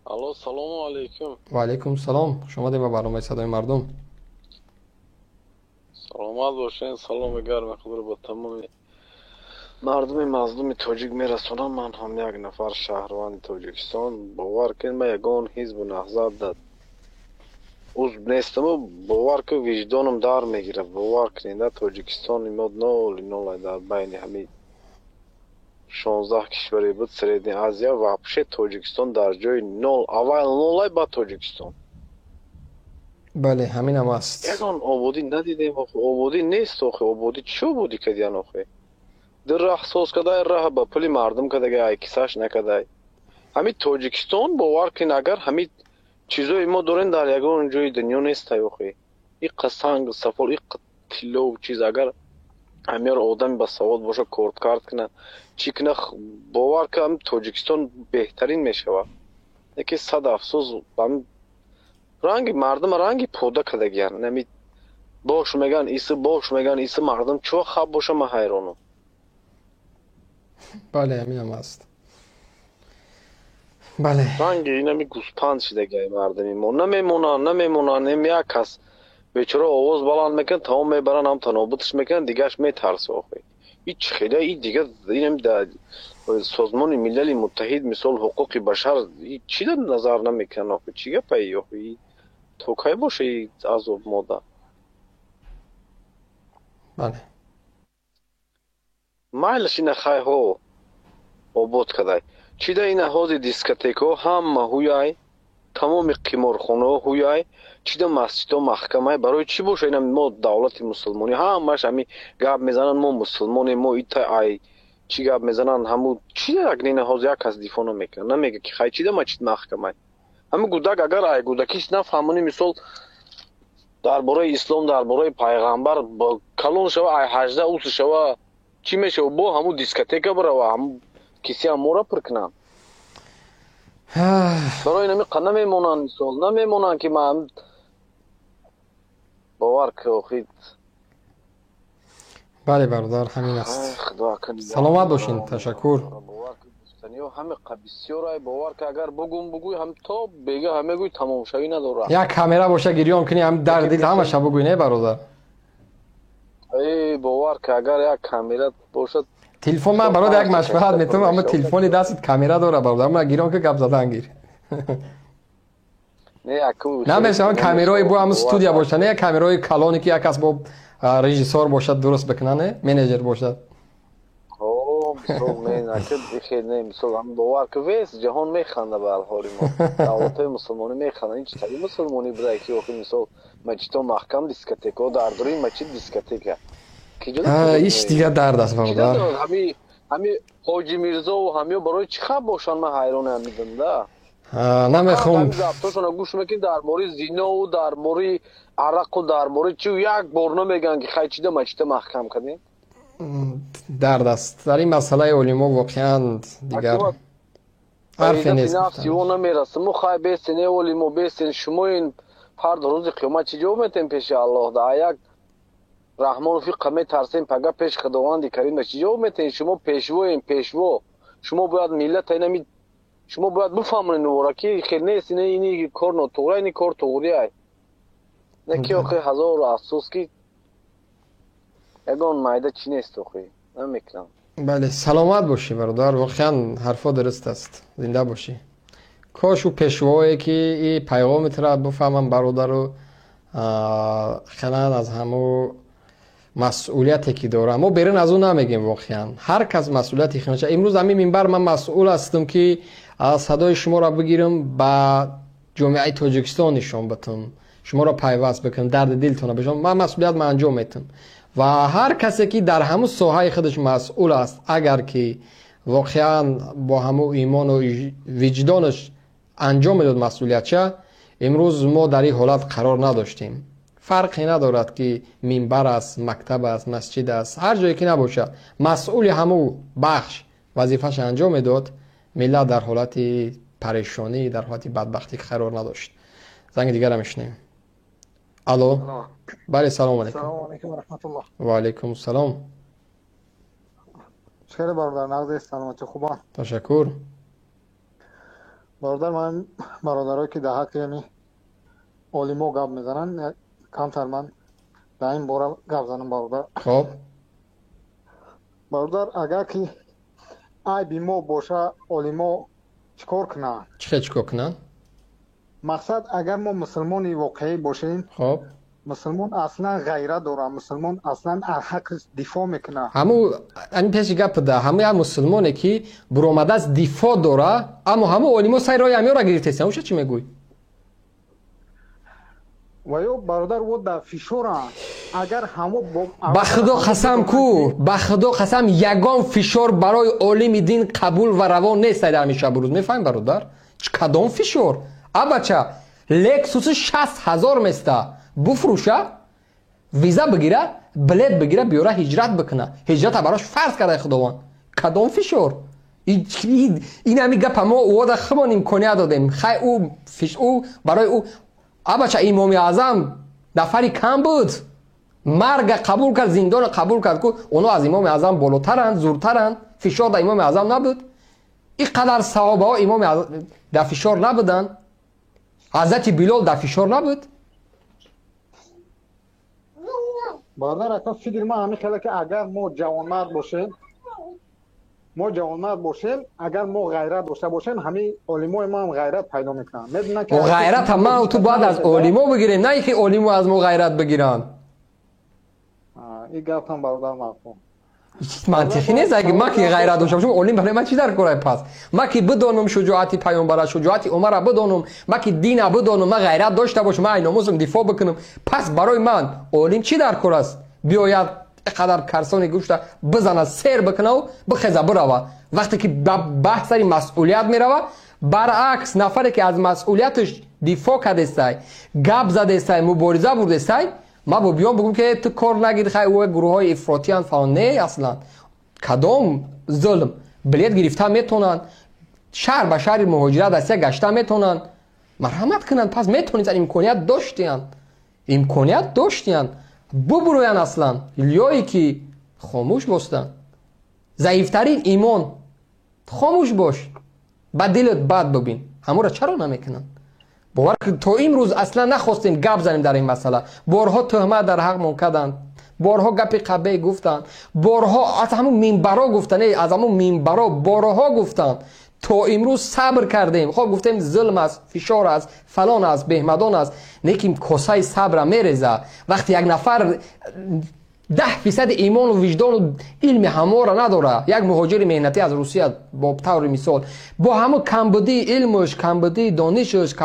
الو سلام علیکم. و علیکم سلام. شما به برنامه صدای مردم. سلامت باشین. سلام گرم خدا رو به تمام مردم مظلوم تاجیک میرسونم. من هم یک نفر شهروند تاجیکستان. باور کن من یگان حزب و نهضت در عضو نیستم و باور کن وجدانم در میگیره. باور کنین در تاجیکستان ما نول در بین همین 16 کشوری بود سرید آسیا و واپشه تاجیکستان در جای نول اول نول با تاجیکستان بله همین هم است. یگان آبادی ندیدیم. آبادی نیست. آبادی چی بودی که دیان در راه سوز کدای راه با پلی مردم کدای ای کساش نکدای همین تاجیکستان باور کن اگر همین چیزای ما دارن در یگان جای دنیا نیست تایوخی این قسانگ سفر این تلو چیز اگر امیر آدم با سواد باشه کورت کارت کنه چی کنه باور کن تاجیکستان بهترین میشوه. یکی صد افسوس بام رنگ مردم رنگی پودا کدگیان نمی باش میگن ایسه مردم چو خواب باشه ما حیرانم. بله همین هم است. بله. رنگ اینا می گوسپند شده مردمی ما نمیمونن نمی یک کس بیچاره آواز بلند میکن تمام میبرن هم تنابوتش میکن دیگهش میترس آخه هیچ خیلی این دیگه اینم در سازمان ملل متحد مثال حقوق بشر چی در نظر نمیکن آخه چی گپی آخه توکای باشه از ماده بله. مایلش این خیلی ها آباد کدای چی در این حوض دیسکتیکو هم هویای تمام قمارخانه هویای چی در مسجد و محکمه برای چی باشه اینا ما دولت مسلمانی همش همی گپ میزنن ما مسلمانی ما ایتا ای چی گپ میزنن همو چی در اگنین حوض یک کس دیفا نمیکنه نمیگه که خیلی چی در مسجد محکمه همه گودک اگر ای گودکیش نفهمونی مثال درباره اسلام درباره پیغمبر با کلون شوه ای 18 اوس شوه چی میشه با همو دیسکتیکا بره و همو کسی هم مورا پرکنن برای نمی قنه میمونن مثال نمیمونن که من باور که اخید بله برادر همین است. خدا کنی سلامت باشین. تشکر. باور که دوستانی و همه بسیار باور که اگر بگوی هم تا بگه همه گوی تمام شوی نداره یک کامera باشه گریان کنی هم در دل همه شب بگوی نه برادر. ای باور که اگر یک کامera باشد تلفن من مثال برات یک 5 تا مشورت کشته میتونم اما میشه تلفن دستت کامera داره برادر. من گیران که گپ زدن گیر. نه اکو نه شریف مثلا کنه کامرای مثال بو هم باور استودیو باشه که نه کامرای کلانی که یک کس با رژیسور باشد درست بکنه نه منیجر باشد. او مثال من اکد خیلی نه مثال هم باور که ویس جهان میخنده به حال ما دولت مسلمانی میخنده این چطوری مسلمانی بوده که آخه مثال مسجد محکم دیسکتیکا در دوری مسجد دیسکتیکا کجا کجا ایش دیگه درد است چیزا برادر. دارد همی حاجی میرزا و همی برای چی خب باشن من حیران هم میدم ده فقط نمیخوام. همی گفتاشون گوش میکنی در مورد زینا و در مورد عرق و در مورد چی و یک بار نمیگن که خیلی چیده مسجد محکم کنیم درد است در این مسئله علما واقعا دیگر اکیوات حرفی عزت نیست نفسی گفتنش. و نمیرسه مخواه بیستین اولی مو بیستین شما این فرد روز قیامت چی جو میتین پیش الله ده یک رحمان فی قمه ترسیم پگه پیش خداوند کریم چی جو میتین شما پیشوا شما باید ملت اینا شما باید بفهمونین نورا که خیلی نیست اینی کار ناتوره اینی کار توری ای نکی آخه هزار و افسوس که یگان مایده چی نیست آخه نمیکنم. بله سلامت باشی برادر. واقعا حرفا درست است. زنده باشی. کاش او پیشوایی که این پیغام را بفهمم برادر رو خیلی از همو مسئولیتی که داره ما برین از اون نمیگیم. واقعا هر کس مسئولیتی خودشه. امروز همین منبر من مسئول هستم که صدای شما را بگیرم با جامعه تاجیکستان نشون بدم شما را پیوست بکنم درد دلتون رو بشم. من مسئولیت من انجام میتم و هر کسی که در همون ساحه خودش مسئول است اگر که واقعا با همون ایمان و وجدانش انجام میداد مسئولیتش امروز ما در این حالت قرار نداشتیم. فرقی ندارد که منبر است مکتب است مسجد است هر جایی که نباشه مسئول همو بخش وظیفه‌اش انجام میداد ملت در حالت پریشانی در حالت بدبختی قرار نداشت. زنگ دیگر هم میشنیم. الو. سلام. بله سلام علیکم. السلام علیکم و رحمت الله. و علیکم السلام. خیلی برادر نقض سلامتی خوبان. تشکر. برادر من برادرایی که در حق یعنی عالما گپ میزنن کمتر من در این باره گپ زنم. برادر خب برادر اگر که عیبی ما باشه عالما چیکار کنن؟ چیکار کنن؟ مقصد اگر ما مسلمانی واقعی باشیم، خب مسلمان اصلا غیرت داره، مسلمان اصلا از حق دفاع میکنه. همین پیش گپ ده، همه مسلمانی که برآمده از دفاع داره، اما همه علما سر راه همه را گرفته. اوش چی میگوی؟ و یا برادر و در فشار اگر همه با خدا قسم کو، با خدا قسم یگان فشار برای عالم دین قبول و روا نیست در همین شب روز. میفهمی برادر؟ چه کدام فشار؟ بچه لکسوس 60,000 مسته بفروشه، ویزا بگیره، بلیت بگیره، بیاره هجرت بکنه. هجرت براش فرض کرده خداوند. کدام فشار؟ این همین گپ ما او دا خمان امکانیت دادیم. خیلی او برای او بچه امام اعظم نفری کم بود، مرگ قبول کرد، زندان قبول کرد که اونا از امام اعظم بالاترند، زورترند. فشار در امام اعظم نبود. اینقدر صحابه ها امام اعظم در فشار نبودن. حضرت بلال در فشار نبود. برادر اصلا فکر ما همین خیلی که اگر ما جوانمرد باشیم، اگر ما غیرت داشته باشیم، همین علمای ما هم غیرت پیدا میکنن. میدونن که غیرت هم تو باید از علما بگیریم، نه اینکه علما از ما غیرت بگیرن. این گفت هم برادر مفهوم منطقی نیست. اگه ما که غیرت داشته باشم علم برای من چی در کاره؟ پس ما که بدونم شجاعت پیامبر، شجاعت عمر بدونم، ما که دین بدونم، ما غیرت داشته باشم، ما ناموسم دفاع بکنم، پس برای من علم چی در کار است؟ بیاید قدر کرسانی گوشت بزنه، سیر بکنه و بخزه بروه. وقتی که بحث سری مسئولیت میروه، برعکس نفری که از مسئولیتش دفاع کرده است، گپ زده است، مبارزه برده است، ما با بیان بگم که تو کار نگیر، خیلی او گروه های افراطی هستند فلان. نه اصلا کدام ظلم بلیت گرفته میتونن، شهر به شهر مهاجرت دسته گشته میتونن، مرحمت کنن. پس میتونید امکانیت داشتین ببروین. اصلا لیایی که خاموش باشتن، ضعیفترین ایمان خاموش باش، با دلت بد ببین. همه را چرا نمیکنن؟ باور که تا امروز اصلا نخواستیم گپ زنیم در این مسئله. بارها تهمت در حق ما کردند، بارها گپ قبه گفتن، بارها از همون منبرا گفتن، از همون منبرا بارها گفتن. تا امروز صبر کردیم. خب گفتیم ظلم است، فشار است، فلان است، بهمدان است. لیکن کاسه صبر میریزه. وقتی یک نفر 10% ایمان و وجدان و علم همه را نداره، یک مهاجر مهنتی از روسیه با طور مثال، با همه کمبودی علمش، کمبودی دانشش،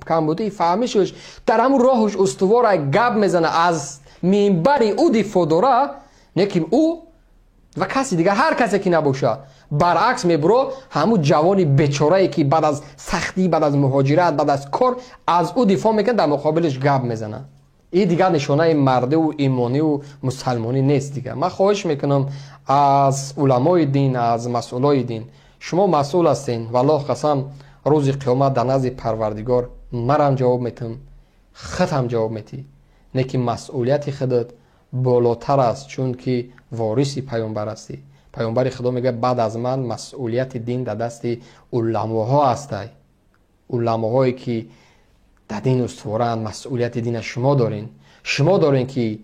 کمبودی فهمشش، در همون راهش استوار گپ میزنه، از منبر او دفاع داره، لیکن او و کسی دیگر، هر کسی که نباشه، برعکس میبرو همون جوانی بیچاره‌ای که بعد از سختی، بعد از مهاجرت، بعد از کار از او دفاع میکنه، در مقابلش گپ میزنه. این دیگر نشانه مرده و ایمانی و مسلمانی نیست دیگه. من خواهش میکنم از علمای دین، از مسئولای دین، شما مسئول هستین، والله قسم روز قیامت در نزد پروردگار مرم جواب میتم، خودم جواب میتی. نه که مسئولیت خودت بالاتر است، چون که وارث پیامبر هستی. پیامبر خدا میگه بعد از من مسئولیت دین در دست علماها است. علماهایی که در دین استوارند، مسئولیت دین شما دارین. شما دارین که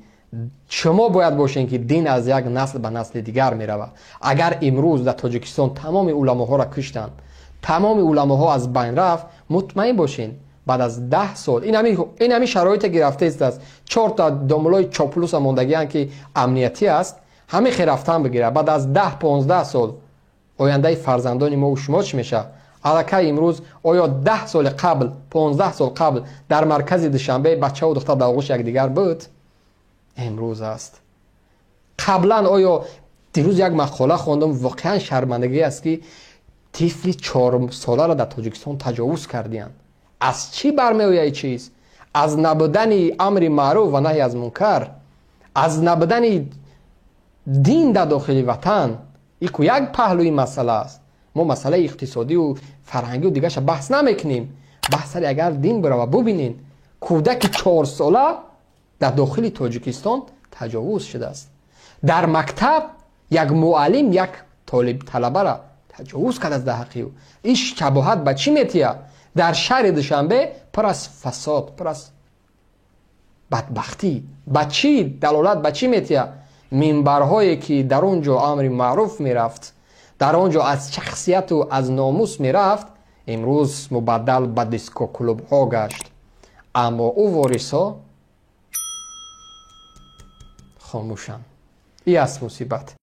شما باید باشین که دین از یک نسل به نسل دیگر میرود. اگر امروز در تاجیکستان تمام علماها را کشتن، تمام علماها از بین رفت، مطمئن باشین بعد از 10 سال این همین شرایط گرفته است. 4 تا داملای چاپلوس ماندگی هستند که امنیتی است، همه خرفتن بگیره. بعد از 10-15 سال آینده فرزندان ما و شما چی میشه؟ الکی امروز آیا 10 سال قبل، 15 سال قبل در مرکز دوشنبه بچه و دختر در آغوش یکدیگر بود؟ امروز است. قبلا آیا دیروز یک مقاله خواندم، واقعا شرمندگی است که طفل 4 ساله را در تاجیکستان تجاوز کردند. از چی برمیآید این چیز؟ از نبودن امر معروف و نهی از منکر، از نبودن دین در داخل وطن. این یک پهلوی مسئله است. ما مسئله اقتصادی و فرهنگی و دیگرش بحث نمیکنیم. بحث اگر دین بره ببینین کودک 4 ساله در داخل تاجیکستان تجاوز شده است. در مکتب یک معلم یک طالبه را таҷовуз кард аз даҳақи ӯ. ин шабоҳат ба чӣ метия? дар шаҳри душанбе пур аз фасод, пур аз бадбахтӣ. ба чӣ далолат, ба чӣ метия? минбарҳое ки дар он ҷо амри маъруф мерафт, дар он ҷо аз шахсияту аз номус мерафт, имрӯз мубаддал ба дискоклубҳо гашт. аммо ӯ ворисҳо хомӯшанд. ин аст мусибат.